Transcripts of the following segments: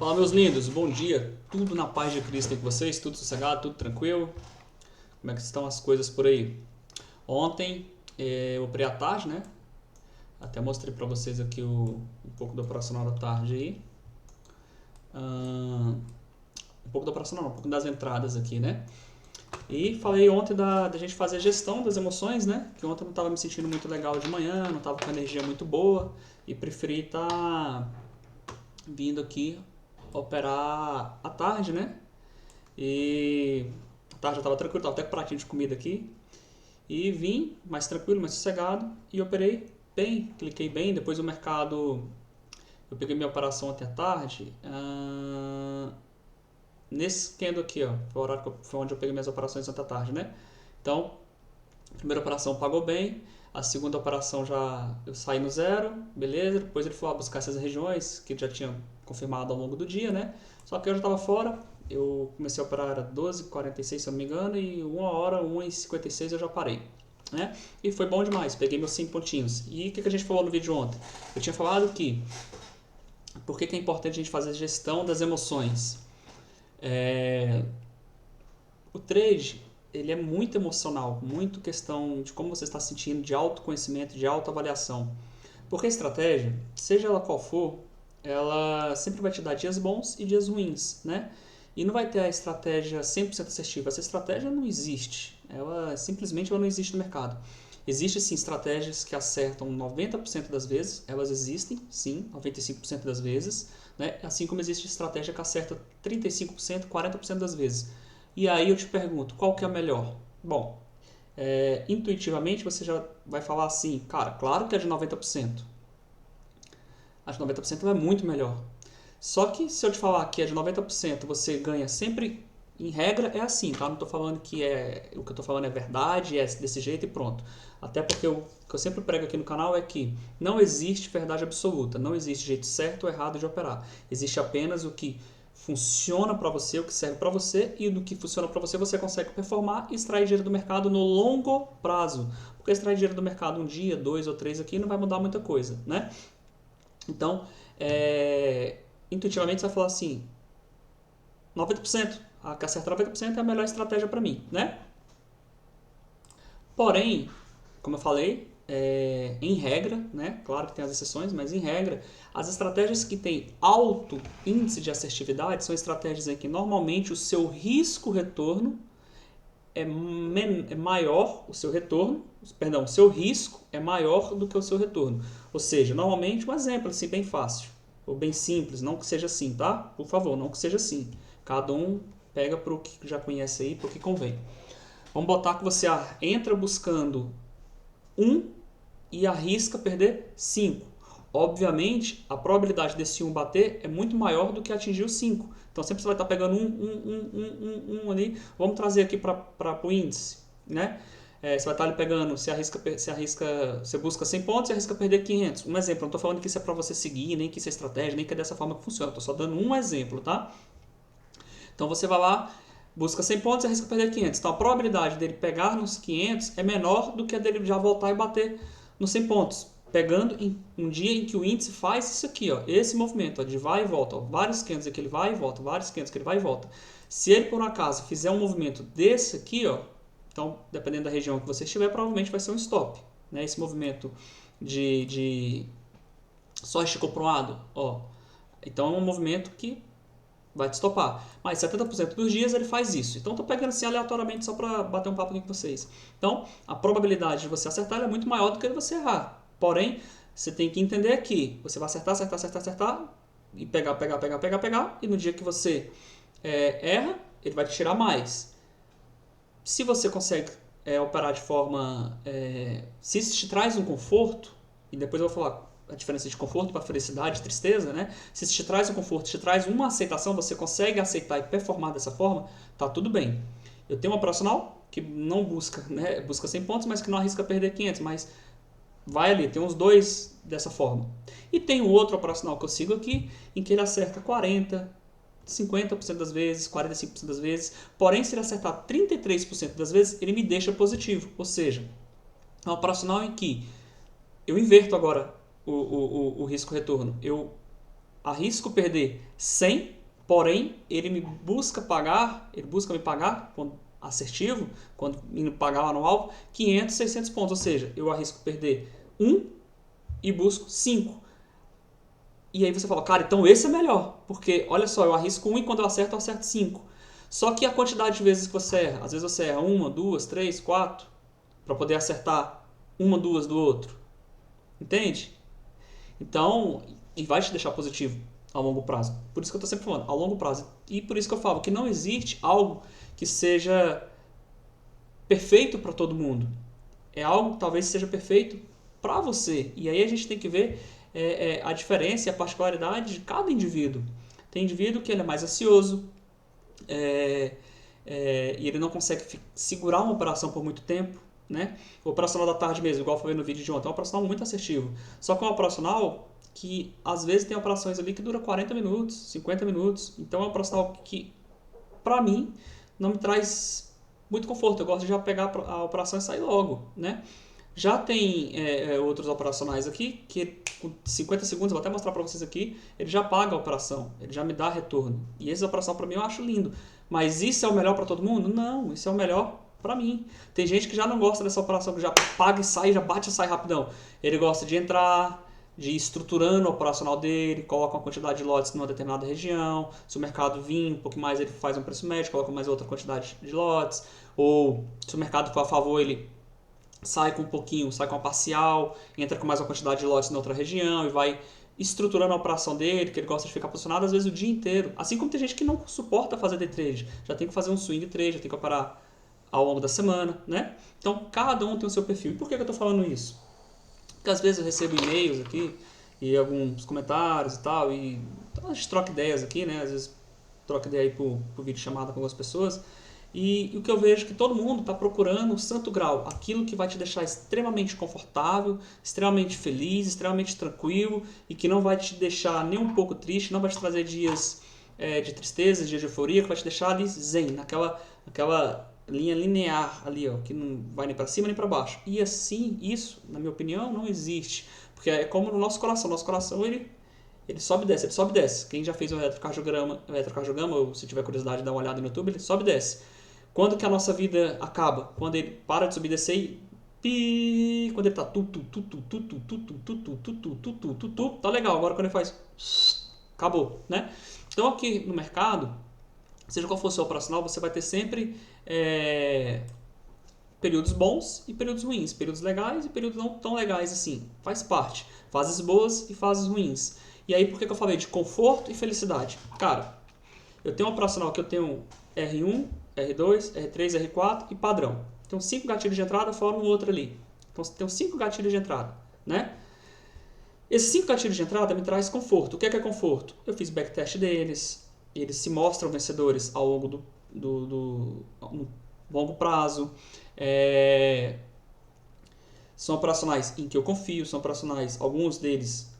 Fala, meus lindos, bom dia, tudo na paz de Cristo com vocês, tudo sossegado, tudo tranquilo? Como é que estão as coisas por aí? Ontem eu operei à tarde, né? Até mostrei pra vocês aqui um pouco do operacional da tarde aí. Um pouco do operacional, não, um pouco das entradas aqui, né? E falei ontem da gente fazer a gestão das emoções, né? Que ontem eu não estava me sentindo muito legal de manhã, não estava com energia muito boa e preferi estar vindo aqui operar à tarde, né? E à tarde eu tava tranquilo, tava até com pratinho de comida aqui. E vim mais tranquilo, mais sossegado e operei bem, cliquei bem. Depois o mercado, eu peguei minha operação ontem à tarde. Nesse candle aqui, ó, foi o horário foi onde eu peguei minhas operações ontem à tarde, né? Então, a primeira operação pagou bem, a segunda operação já eu saí no zero, beleza. Depois ele foi lá buscar essas regiões que ele já tinha confirmado ao longo do dia, né? Só que eu já estava fora, eu comecei a operar era 12h46, se eu não me engano, e 1h, 1h56 eu já parei, né? E foi bom demais, peguei meus 5 pontinhos. E o que a gente falou no vídeo ontem? Eu tinha falado que por que é importante a gente fazer a gestão das emoções? O trade, ele é muito emocional, muito questão de como você está se sentindo, de autoconhecimento, de autoavaliação. Porque a estratégia, seja ela qual for, ela sempre vai te dar dias bons e dias ruins, né? E não vai ter a estratégia 100% assertiva. Essa estratégia não existe. Ela simplesmente não existe no mercado. Existem sim estratégias que acertam 90% das vezes, elas existem, sim, 95% das vezes, né? Assim como existe estratégia que acerta 35%, 40% das vezes. E aí eu te pergunto, qual que é a melhor? Bom, intuitivamente você já vai falar assim, cara, claro que é de 90%. A de 90% é muito melhor. Só que se eu te falar que é de 90%, você ganha sempre, em regra, é assim, tá? Não estou falando que o que eu estou falando é verdade, é desse jeito e pronto. Até porque o que eu sempre prego aqui no canal é que não existe verdade absoluta, não existe jeito certo ou errado de operar. Existe apenas o que funciona para você, o que serve para você, e do que funciona para você você consegue performar e extrair dinheiro do mercado no longo prazo. Porque extrair dinheiro do mercado um dia, 2 ou 3 aqui não vai mudar muita coisa, né? Então, intuitivamente você vai falar assim, 90%, a que acerta 90% é a melhor estratégia para mim, né? Porém, como eu falei, em regra, né? Claro que tem as exceções, mas em regra, as estratégias que têm alto índice de assertividade são estratégias em que normalmente o seu risco-retorno é maior, o seu retorno, perdão, o seu risco é maior do que o seu retorno. Ou seja, normalmente um exemplo assim bem fácil, ou bem simples, não que seja assim, tá? Por favor, não que seja assim. Cada um pega para o que já conhece aí, para o que convém. Vamos botar que você entra buscando 1 e arrisca perder 5. Obviamente, a probabilidade desse 1 bater é muito maior do que atingir o 5. Então, sempre você vai estar pegando um ali. Vamos trazer aqui para o índice, né? Você vai estar ali pegando, você busca 100 pontos e arrisca perder 500. Um exemplo, não estou falando que isso é para você seguir, nem que isso é estratégia, nem que é dessa forma que funciona. Estou só dando um exemplo, tá? Então, você vai lá, busca 100 pontos e arrisca perder 500. Então, a probabilidade dele pegar nos 500 é menor do que a dele já voltar e bater nos 100 pontos. Pegando em um dia em que o índice faz isso aqui, ó, esse movimento ó, de vai e volta, ó, vários candles que ele vai e volta, vários candles que ele vai e volta. Se ele por um acaso fizer um movimento desse aqui, ó, então dependendo da região que você estiver, provavelmente vai ser um stop, né? Esse movimento de só esticou para um lado, ó, então é um movimento que vai te stopar. Mas 70% dos dias ele faz isso. Então estou pegando assim aleatoriamente só para bater um papo aqui com vocês. Então a probabilidade de você acertar é muito maior do que de você errar. Porém, você tem que entender que você vai acertar, acertar, acertar, acertar e pegar, pegar, pegar, pegar, pegar. E no dia que você erra, ele vai te tirar mais. Se você consegue operar de forma... se isso te traz um conforto, e depois eu vou falar a diferença de conforto para felicidade e tristeza, né? Se isso te traz um conforto, te traz uma aceitação, você consegue aceitar e performar dessa forma, tá tudo bem. Eu tenho uma profissional que não busca, né? Busca 100 pontos, mas que não arrisca perder 500, mas vai ali, tem uns dois dessa forma. E tem o outro operacional que eu sigo aqui, em que ele acerta 40%, 50% das vezes, 45% das vezes. Porém, se ele acertar 33% das vezes, ele me deixa positivo. Ou seja, é um operacional em que eu inverto agora o risco-retorno. Eu arrisco perder 100, porém ele busca me pagar quando assertivo, quando me pagar lá no alvo, 500, 600 pontos, ou seja, eu arrisco perder 1 e busco 5. E aí você fala, cara, então esse é melhor, porque olha só, eu arrisco 1 e quando eu acerto 5. Só que a quantidade de vezes que você erra, às vezes você erra 1, 2, 3, 4, para poder acertar 1, 2 do outro. Entende? Então, e vai te deixar positivo a longo prazo. Por isso que eu estou sempre falando, a longo prazo. E por isso que eu falo que não existe algo que seja perfeito para todo mundo. É algo que talvez seja perfeito para você. E aí a gente tem que ver a diferença e a particularidade de cada indivíduo. Tem indivíduo que ele é mais ansioso, e ele não consegue segurar uma operação por muito tempo. Né? O operacional da tarde mesmo, igual eu falei no vídeo de ontem, é um operacional muito assertivo. Só que é um operacional que às vezes tem operações ali que dura 40 minutos, 50 minutos. Então é um operacional que, pra mim, não me traz muito conforto. Eu gosto de já pegar a operação e sair logo. Né? Já tem outros operacionais aqui que com 50 segundos, eu vou até mostrar para vocês aqui, ele já paga a operação, ele já me dá retorno. E essa operação para mim eu acho lindo. Mas isso é o melhor para todo mundo? Não, isso é o melhor para mim. Tem gente que já não gosta dessa operação, que já paga e sai, já bate e sai rapidão. Ele gosta de entrar, de ir estruturando o operacional dele, coloca uma quantidade de lotes numa determinada região. Se o mercado vir um pouco mais, ele faz um preço médio, coloca mais outra quantidade de lotes. Ou se o mercado for a favor, ele sai com um pouquinho, sai com uma parcial, entra com mais uma quantidade de lotes na outra região e vai estruturando a operação dele, que ele gosta de ficar posicionado às vezes o dia inteiro. Assim como tem gente que não suporta fazer day trade, já tem que fazer um swing trade, já tem que operar ao longo da semana, né? Então, cada um tem o seu perfil. E por que eu estou falando isso? Porque às vezes eu recebo e-mails aqui e alguns comentários e tal, e então a gente troca ideias aqui, né? Às vezes troca ideia aí por vídeo chamada com algumas pessoas. E o que eu vejo é que todo mundo está procurando o santo grau, aquilo que vai te deixar extremamente confortável, extremamente feliz, extremamente tranquilo e que não vai te deixar nem um pouco triste, não vai te trazer dias de tristeza, dias de euforia, que vai te deixar ali zen, naquela linha linear ali, ó, que não vai nem para cima nem para baixo. E assim, isso, na minha opinião, não existe. Porque é como no nosso coração ele sobe e desce, ele sobe e desce. Quem já fez um eletrocardiograma, ou se tiver curiosidade, dá uma olhada no YouTube, ele sobe e desce. Quando que a nossa vida acaba? Quando ele para de subir e descer e quando ele tá tá legal. Agora quando ele faz acabou, né? Então aqui no mercado, seja qual for o seu operacional, você vai ter sempre períodos bons e períodos ruins, períodos legais e períodos não tão legais assim. Faz parte. Fases boas e fases ruins. E aí por que eu falei de conforto e felicidade? Cara, eu tenho um operacional que eu tenho R1, R2, R3, R4 e padrão. Então 5 gatilhos de entrada fora um outro ali. Então tem 5 gatilhos de entrada, né? Esses 5 gatilhos de entrada me traz conforto. O que é conforto? Eu fiz backtest deles, eles se mostram vencedores ao longo do longo prazo. São operacionais em que eu confio, são operacionais, alguns deles,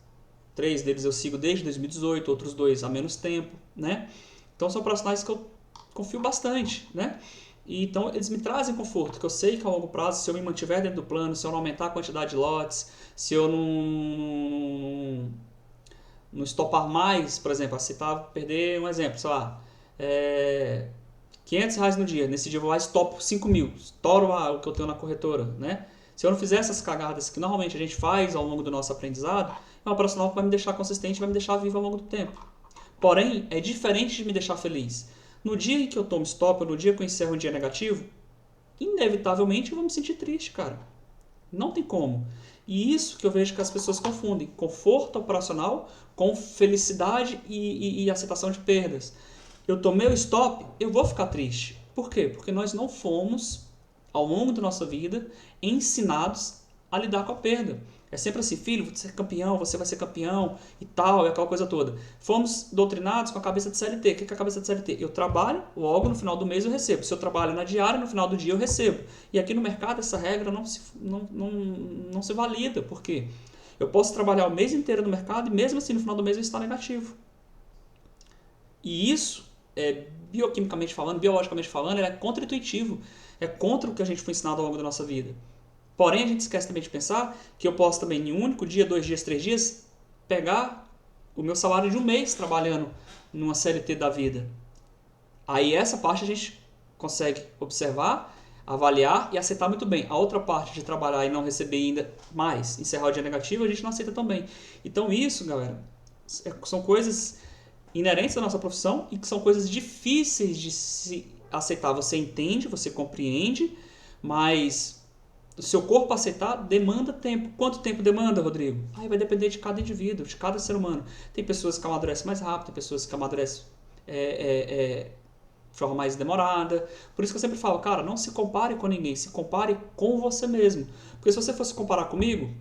3 deles eu sigo desde 2018, outros 2 há menos tempo, né? Então são operacionais que eu confio bastante, né? E, então eles me trazem conforto, que eu sei que a longo prazo, se eu me mantiver dentro do plano, se eu não aumentar a quantidade de lotes, se eu não estopar mais, por exemplo, se perder um exemplo, sei lá, R$500 no dia, nesse dia eu vou lá e estopo 5 mil, estouro o que eu tenho na corretora, né? Se eu não fizer essas cagadas que normalmente a gente faz ao longo do nosso aprendizado, é um operacional que vai me deixar consistente, vai me deixar vivo ao longo do tempo. Porém, é diferente de me deixar feliz. No dia em que eu tomo stop, ou no dia que eu encerro um dia negativo, inevitavelmente eu vou me sentir triste, cara. Não tem como. E isso que eu vejo que as pessoas confundem. Conforto operacional com felicidade e aceitação de perdas. Eu tomei o stop, eu vou ficar triste. Por quê? Porque nós não fomos, ao longo da nossa vida, ensinados a lidar com a perda. É sempre assim, filho, você é campeão, você vai ser campeão e tal, é aquela coisa toda. Fomos doutrinados com a cabeça de CLT. O que é a cabeça de CLT? Eu trabalho, logo no final do mês eu recebo. Se eu trabalho na diária, no final do dia eu recebo. E aqui no mercado essa regra não se valida. Por quê? Eu posso trabalhar o mês inteiro no mercado e mesmo assim no final do mês eu estar negativo. E isso, bioquimicamente falando, biologicamente falando, é contra-intuitivo. É contra o que a gente foi ensinado ao longo da nossa vida. Porém, a gente esquece também de pensar que eu posso também, em um único dia, 2 dias, 3 dias, pegar o meu salário de um mês trabalhando numa CLT da vida. Aí essa parte a gente consegue observar, avaliar e aceitar muito bem. A outra parte de trabalhar e não receber ainda mais, encerrar o dia negativo, a gente não aceita tão bem. Então isso, galera, são coisas inerentes à nossa profissão e que são coisas difíceis de se aceitar. Você entende, você compreende, mas o seu corpo aceitar demanda tempo. Quanto tempo demanda, Rodrigo? Aí vai depender de cada indivíduo, de cada ser humano. Tem pessoas que amadurecem mais rápido, tem pessoas que amadurecem de forma mais demorada. Por isso que eu sempre falo, cara, não se compare com ninguém, se compare com você mesmo. Porque se você fosse comparar comigo,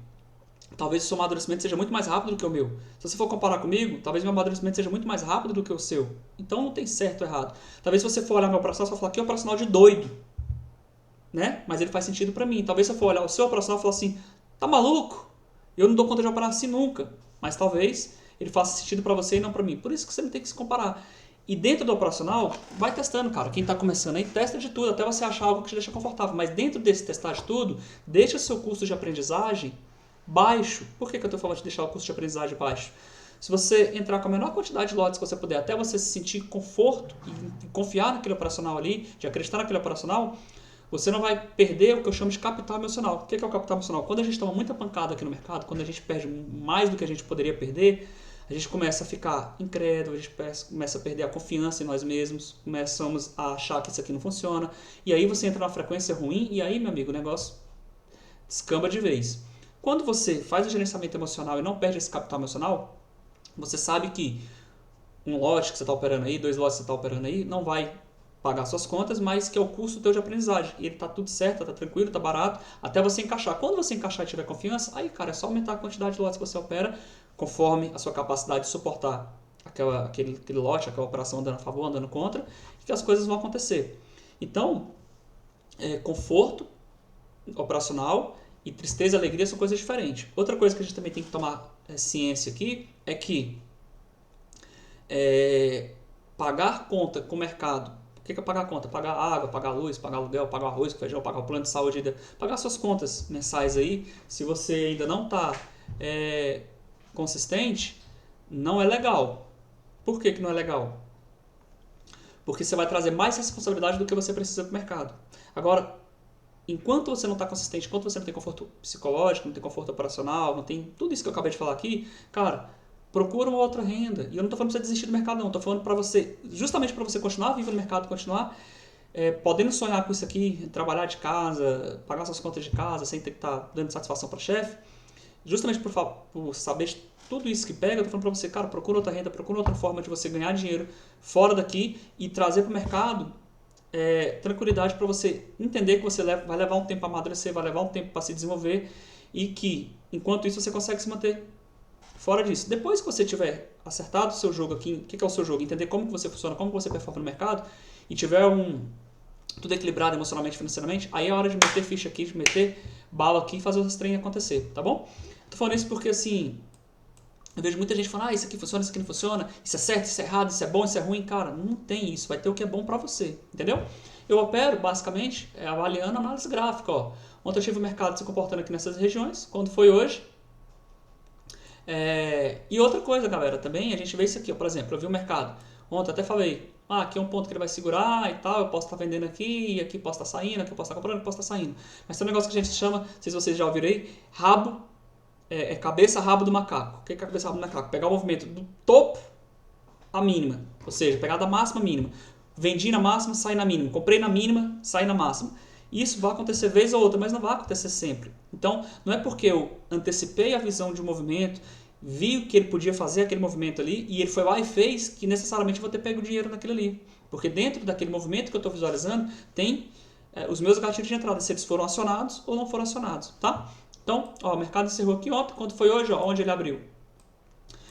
talvez o seu amadurecimento seja muito mais rápido do que o meu. Se você for comparar comigo, talvez meu amadurecimento seja muito mais rápido do que o seu. Então não tem certo ou errado. Talvez se você for olhar meu operacional, você vai falar que é um operacional de doido. Né? Mas ele faz sentido pra mim. Talvez se eu for olhar o seu operacional e falar assim, tá maluco? Eu não dou conta de operar assim nunca. Mas talvez ele faça sentido pra você e não pra mim. Por isso que você não tem que se comparar. E dentro do operacional, vai testando, cara. Quem está começando aí, testa de tudo, até você achar algo que te deixa confortável. Mas dentro desse testar de tudo, deixa o seu custo de aprendizagem baixo. Por que eu estou falando de deixar o custo de aprendizagem baixo? Se você entrar com a menor quantidade de lotes que você puder, até você se sentir conforto e confiar naquele operacional ali, de acreditar naquele operacional, você não vai perder o que eu chamo de capital emocional. O que é o capital emocional? Quando a gente toma muita pancada aqui no mercado, quando a gente perde mais do que a gente poderia perder, a gente começa a ficar incrédulo, a gente começa a perder a confiança em nós mesmos, começamos a achar que isso aqui não funciona, e aí você entra numa frequência ruim, e aí, meu amigo, o negócio descamba de vez. Quando você faz o gerenciamento emocional e não perde esse capital emocional, você sabe que um lote que você está operando aí, 2 lotes que você está operando aí, não vai pagar suas contas, mas que é o custo teu de aprendizagem. E ele tá tudo certo, tá tranquilo, tá barato, até você encaixar. Quando você encaixar e tiver confiança, aí, cara, é só aumentar a quantidade de lotes que você opera conforme a sua capacidade de suportar aquele lote, aquela operação andando a favor, andando contra, e que as coisas vão acontecer. Então, conforto operacional e tristeza e alegria são coisas diferentes. Outra coisa que a gente também tem que tomar ciência aqui é que pagar conta com o mercado. O que é pagar conta? Pagar água, pagar luz, pagar aluguel, pagar arroz, feijão, pagar o plano de saúde, pagar suas contas mensais aí. Se você ainda não está consistente, não é legal. Por que não é legal? Porque você vai trazer mais responsabilidade do que você precisa para o mercado. Agora, enquanto você não está consistente, enquanto você não tem conforto psicológico, não tem conforto operacional, não tem tudo isso que eu acabei de falar aqui, cara, procura uma outra renda. E eu não estou falando para você desistir do mercado, não. Estou falando para você, justamente para você continuar vivo no mercado, continuar podendo sonhar com isso aqui, trabalhar de casa, pagar suas contas de casa, sem ter que estar dando satisfação para o chefe. Justamente por saber de tudo isso que pega, eu estou falando para você, cara, procura outra renda, procura outra forma de você ganhar dinheiro fora daqui e trazer para o mercado tranquilidade para você entender que você vai levar um tempo para amadurecer, vai levar um tempo para se desenvolver e que, enquanto isso, você consegue se manter fora disso. Depois que você tiver acertado o seu jogo aqui, o que é o seu jogo, entender como que você funciona, como que você performa no mercado e tiver tudo equilibrado emocionalmente, financeiramente, aí é hora de meter ficha aqui, de meter bala aqui e fazer os treinos acontecer, tá bom? Tô falando isso porque, assim, eu vejo muita gente falando, isso aqui funciona, isso aqui não funciona, isso é certo, isso é errado, isso é bom, isso é ruim. Cara, não tem isso, vai ter o que é bom pra você, entendeu? Eu opero, basicamente, avaliando a análise gráfica, ó. Ontem eu tive o mercado se comportando aqui nessas regiões, quando foi hoje. E outra coisa, galera, também, a gente vê isso aqui, ó, por exemplo, eu vi o mercado. Ontem eu até falei, aqui é um ponto que ele vai segurar e tal, eu posso estar vendendo aqui, e aqui posso estar saindo, aqui eu posso estar comprando, aqui posso estar saindo. Mas tem um negócio que a gente chama, não sei se vocês já ouviram aí, rabo, cabeça, rabo do macaco. O que é cabeça, rabo do macaco? Pegar o movimento do topo à mínima, ou seja, pegar da máxima à mínima. Vendi na máxima, saí na mínima. Comprei na mínima, saí na máxima. Isso vai acontecer vez ou outra, mas não vai acontecer sempre. Então, não é porque eu antecipei a visão de um movimento, vi que ele podia fazer aquele movimento ali, e ele foi lá e fez, que necessariamente eu vou ter pego dinheiro naquilo ali. Porque dentro daquele movimento que eu estou visualizando, tem os meus gatilhos de entrada, se eles foram acionados ou não foram acionados, tá? Então, ó, o mercado encerrou aqui ontem, quanto foi hoje, ó, onde ele abriu?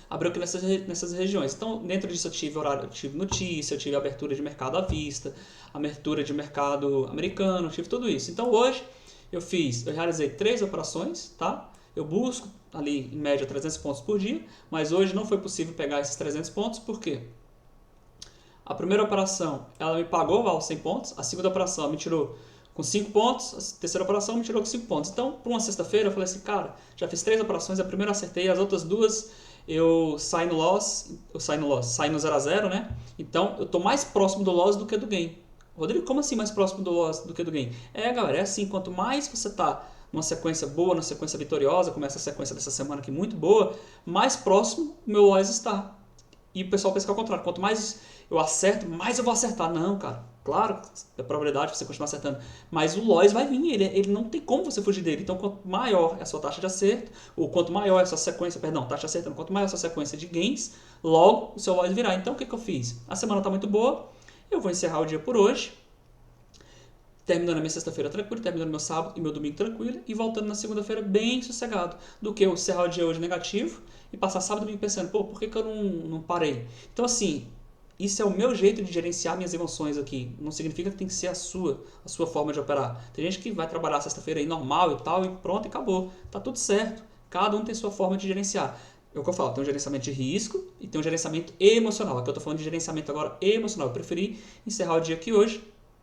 Abriu aqui nessas regiões. Então, dentro disso eu tive horário, eu tive notícia, eu tive abertura de mercado à vista, abertura de mercado americano, eu tive tudo isso. Então, hoje eu realizei 3 operações, tá? Eu busco ali em média 300 pontos por dia, mas hoje não foi possível pegar esses 300 pontos, por quê? A primeira operação, ela me pagou os 100 pontos, a segunda operação ela me tirou com 5 pontos, a terceira operação me tirou com 5 pontos. Então, para uma sexta-feira, eu falei assim, cara, já fiz 3 operações, a primeira eu acertei, as outras 2 eu saio no 0 a 0, né? Então eu tô mais próximo do loss do que do gain. Rodrigo, como assim mais próximo do loss do que do gain? Galera, é assim, quanto mais você tá numa sequência boa, numa sequência vitoriosa, como essa sequência dessa semana aqui muito boa, mais próximo o meu loss está. E o pessoal pensa que é o contrário. Quanto mais eu acerto, mais eu vou acertar. Não, cara. Claro, a probabilidade de você continuar acertando. Mas o loss vai vir. Ele não tem como você fugir dele. Então, quanto maior é a sua taxa de acerto, ou quanto maior é a sua sequência, taxa de acertando, quanto maior é a sua sequência de gains, logo o seu loss virá. Então, o que eu fiz? A semana está muito boa. Eu vou encerrar o dia por hoje. Terminando a minha sexta-feira tranquilo, terminando meu sábado e meu domingo tranquilo e voltando na segunda-feira bem sossegado, do que eu encerrar o dia hoje negativo e passar sábado e domingo pensando, por que eu não parei? Então, assim, isso é o meu jeito de gerenciar minhas emoções aqui. Não significa que tem que ser a sua forma de operar. Tem gente que vai trabalhar sexta-feira aí normal e tal, e pronto, e acabou. Tá tudo certo. Cada um tem sua forma de gerenciar. É o que eu falo, tem um gerenciamento de risco e tem um gerenciamento emocional. Aqui eu tô falando de gerenciamento agora emocional. Eu preferi encerrar o dia aqui hoje,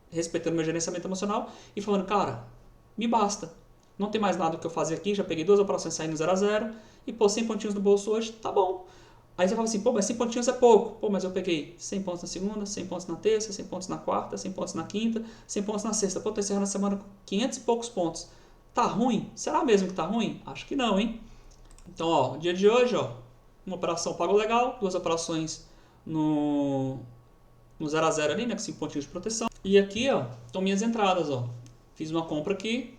respeitando meu gerenciamento emocional e falando, cara, me basta. Não tem mais nada que eu fazer aqui, já peguei 2 operações saindo 0 a 0 e 100 pontinhos no bolso hoje, tá bom. Aí você fala assim, mas 100 pontinhos é pouco. Mas eu peguei 100 pontos na segunda, 100 pontos na terça, 100 pontos na quarta, 100 pontos na quinta, 100 pontos na sexta. Tô encerrando a semana com 500 e poucos pontos. Tá ruim? Será mesmo que tá ruim? Acho que não, hein? Então, ó, dia de hoje, ó, uma operação pagou legal, 2 operações no 0 a 0 ali, né, com 5 pontinhos de proteção. E aqui, ó, estão minhas entradas, ó. Fiz uma compra aqui,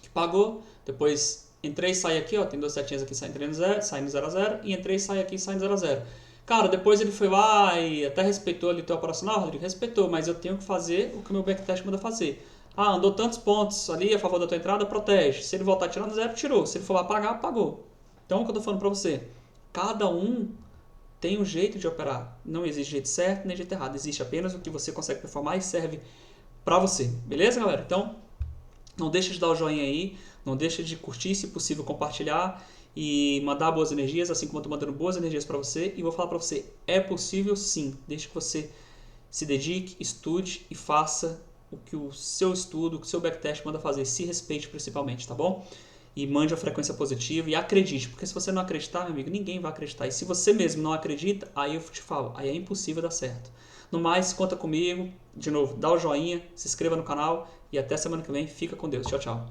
que pagou, depois entrei e saí aqui, ó, tem 2 setinhas aqui saindo no 0 a 0, e entrei e saí aqui saindo 0 a 0. Cara, depois ele foi lá e até respeitou ali o teu operacional, Rodrigo, respeitou, mas eu tenho que fazer o que o meu backtest manda fazer. Andou tantos pontos ali a favor da tua entrada, protege. Se ele voltar tirando 0, tirou. Se ele for lá pagar, pagou. Então, o que eu tô falando pra você, cada um tem um jeito de operar. Não existe jeito certo nem jeito errado. Existe apenas o que você consegue performar e serve pra você. Beleza, galera? Então, não deixa de dar o joinha aí. Não deixa de curtir, se possível, compartilhar e mandar boas energias, assim como eu tô mandando boas energias pra você. E vou falar pra você, é possível sim. Desde que você se dedique, estude e faça o que o seu estudo, o que o seu backtest manda fazer. Se respeite principalmente, tá bom? E mande a frequência positiva e acredite, porque se você não acreditar, meu amigo, ninguém vai acreditar. E se você mesmo não acredita, aí eu te falo, aí é impossível dar certo. No mais, conta comigo. De novo, dá o joinha, se inscreva no canal e até semana que vem. Fica com Deus. Tchau, tchau.